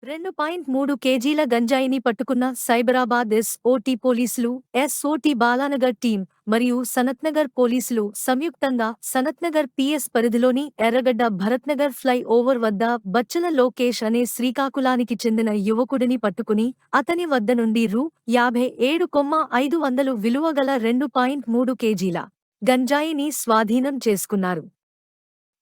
2.3 కేజీల గంజాయిని పట్టుకున్న సైబరాబాద్ ఎస్.ఓ.టి పోలీసులు, ఎస్.ఓ.టి బాలానగర్ టీం మరియు సనత్నగర్ పోలీసులు సంయుక్తంగా సనత్నగర్ పి.ఎస్. పరిధిలోని ఎర్రగడ్డ భరత్నగర్ ఫ్లై ఓవర్ వద్ద బచ్చల లోకేష్ అనే శ్రీకాకుళానికి చెందిన యువకుడిని పట్టుకుని అతని వద్ద నుండి రూ. 57,500 విలువగల 2.3 కేజీల గంజాయిని స్వాధీనం చేసుకున్నారు.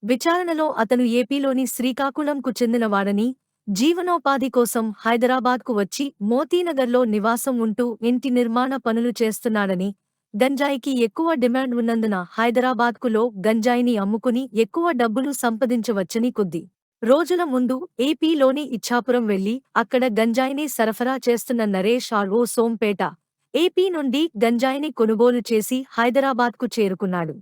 విచారణలో అతను ఏపీలోని శ్రీకాకుళంకు చెందినవాడని, జీవనోపాధి కోసం హైదరాబాద్కు వచ్చి మోతీనగర్లో నివాసం ఉంటూ ఇంటి నిర్మాణ పనులు చేస్తున్నాడని, గంజాయికి ఎక్కువ డిమాండ్ ఉన్నందున హైదరాబాద్కులో గంజాయిని అమ్ముకుని ఎక్కువ డబ్బులు సంపాదించవచ్చని కొద్ది రోజుల ముందు ఏపీలోని ఇచ్ఛాపురం వెళ్లి అక్కడ గంజాయిని సరఫరా చేస్తున్న నరేష్ ఆర్.ఓ. సోంపేట, ఏపీ నుండి గంజాయిని కొనుగోలు చేసి హైదరాబాద్కు చేరుకున్నాడు.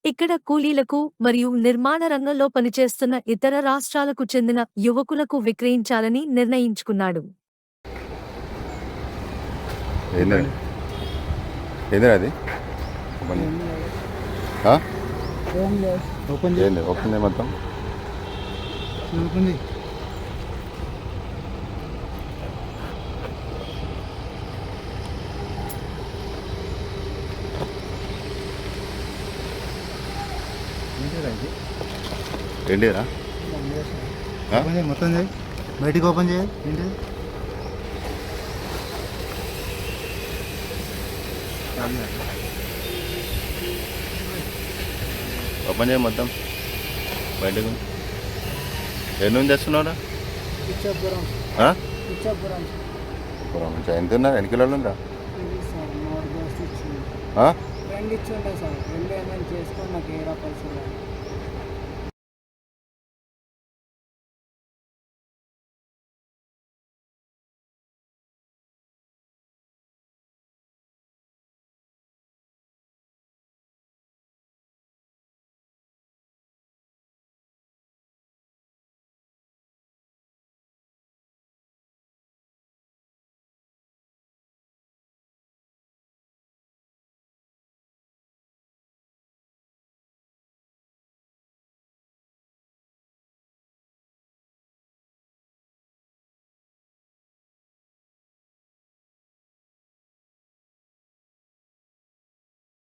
ఇక్కడ కూలీలకు మరియు నిర్మాణ రంగంలో పనిచేస్తున్న ఇతర రాష్ట్రాలకు చెందిన యువకులకు విక్రయించాలని నిర్ణయించుకున్నాడు. ఏంటిరా మొత్తం చేయి, బయటికి ఓపెన్ చేయాలి. ఏంటి ఓపెన్ చేయ మొత్తం బయటకు. ఎన్ని నుంచి తెస్తున్నావురా? ఎంత ఉన్నారు? ఎన్ని కిలోలు ఉందా? రెండు ఇచ్చి ఉంటాయి సార్. 2 ఏమైనా చేసుకొని నాకు 7 రూపాయలు